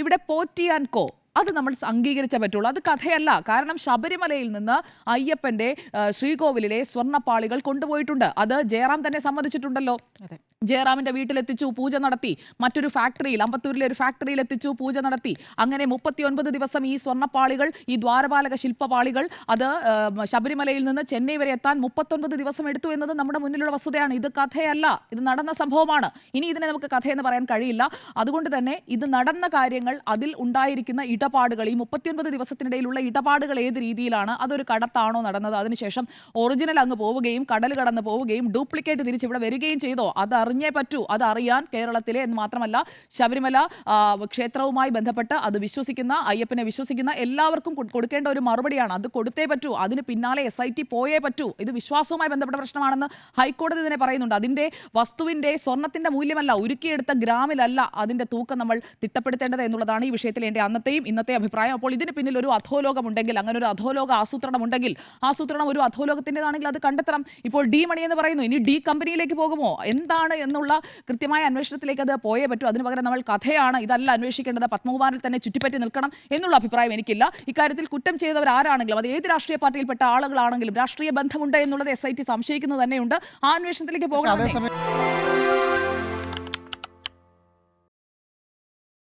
ഇവിടെ പോറ്റി ആൻഡ് കോ അത് നമ്മൾ അംഗീകരിച്ചേ പറ്റുള്ളൂ. അത് കഥയല്ല. കാരണം ശബരിമലയിൽ നിന്ന് അയ്യപ്പന്റെ ശ്രീകോവിലിലെ സ്വർണ്ണപ്പാളികൾ കൊണ്ടുപോയിട്ടുണ്ട്. അത് ജയറാം തന്നെ സമ്മതിച്ചിട്ടുണ്ടല്ലോ. ജയറാമിന്റെ വീട്ടിലെത്തിച്ചു, പൂജ നടത്തി. മറ്റൊരു ഫാക്ടറിയിൽ, അമ്പത്തൂരിലെ ഒരു ഫാക്ടറിയിൽ എത്തിച്ചു, പൂജ നടത്തി. അങ്ങനെ 39 ദിവസം ഈ സ്വർണ്ണപ്പാളികൾ, ഈ ദ്വാരപാലക ശില്പപാളികൾ അത് ശബരിമലയിൽ നിന്ന് ചെന്നൈ വരെ എത്താൻ 39 ദിവസം എടുത്തു എന്നത് നമ്മുടെ മുന്നിലുള്ള വസ്തുതയാണ്. ഇത് കഥയല്ല, ഇത് നടന്ന സംഭവമാണ്. ഇനി ഇതിനെ നമുക്ക് കഥയെന്ന് പറയാൻ കഴിയില്ല. അതുകൊണ്ട് തന്നെ ഇത് നടന്ന കാര്യങ്ങൾ, അതിൽ ഉണ്ടായിരിക്കുന്ന ഇടപാടുകൾ, ഈ 39 ദിവസത്തിനിടയിലുള്ള ഇടപാടുകൾ ഏത് രീതിയിലാണ്, അതൊരു കടത്താണോ നടന്നത്, അതിനുശേഷം ഒറിജിനൽ അങ്ങ് പോവുകയും കടൽ കടന്ന് പോവുകയും ഡ്യൂപ്ലിക്കേറ്റ് തിരിച്ച് ഇവിടെ വരികയും ചെയ്തോ, അത് അറിഞ്ഞേ പറ്റൂ. അത് അറിയാൻ കേരളത്തിലെ എന്ന് മാത്രമല്ല ശബരിമല ക്ഷേത്രവുമായി ബന്ധപ്പെട്ട് അത് വിശ്വസിക്കുന്ന, അയ്യപ്പനെ വിശ്വസിക്കുന്ന എല്ലാവർക്കും കൊടുക്കേണ്ട ഒരു മറുപടിയാണ്. അത് കൊടുത്തേ പറ്റൂ. അതിന് പിന്നാലെ SIT പോയേ പറ്റൂ. ഇത് വിശ്വാസവുമായി ബന്ധപ്പെട്ട പ്രശ്നമാണെന്ന് ഹൈക്കോടതി തന്നെ പറയുന്നുണ്ട്. അതിന്റെ വസ്തുവിന്റെ, സ്വർണത്തിന്റെ മൂല്യമല്ല, ഉരുക്കിയെടുത്ത ഗ്രാമിലല്ല അതിന്റെ തൂക്കം നമ്മൾ തിട്ടപ്പെടുത്തേണ്ടത് എന്നുള്ളതാണ് ഈ വിഷയത്തിൽ എൻ്റെ അന്നത്തെയും ഇന്നത്തെ അഭിപ്രായം. അപ്പോൾ ഇതിന് പിന്നിൽ ഒരു അധോലോകമുണ്ടെങ്കിൽ, അങ്ങനെ ഒരു അധോലോക ആസൂത്രണം ഉണ്ടെങ്കിൽ, ആസൂത്രണം ഒരു അധോലോകത്തിൻ്റെതാണെങ്കിൽ അത് കണ്ടെത്തണം. ഇപ്പോൾ ഡി മണി എന്ന് പറയുന്നു, ഇനി ഡി കമ്പനിയിലേക്ക് പോകുമോ, എന്താണ് എന്നുള്ള കൃത്യമായ അന്വേഷണത്തിലേക്ക് അത് പോയേ പറ്റൂ. അതിന് പകരം നമ്മൾ കഥയാണ്, ഇതല്ല അന്വേഷിക്കേണ്ടത്, പത്മകുമാറിൽ തന്നെ ചുറ്റിപ്പറ്റി നിൽക്കണം എന്നുള്ള അഭിപ്രായം എനിക്കില്ല. ഇക്കാര്യത്തിൽ കുറ്റം ചെയ്തവർ ആരാണെങ്കിലും, അത് ഏത് രാഷ്ട്രീയ പാർട്ടിയിൽപ്പെട്ട ആളുകളാണെങ്കിലും, രാഷ്ട്രീയ ബന്ധമുണ്ട് എന്നുള്ളത് SIT സംശയിക്കുന്നത് തന്നെയുണ്ട്. ആ അന്വേഷണത്തിലേക്ക് പോകണം.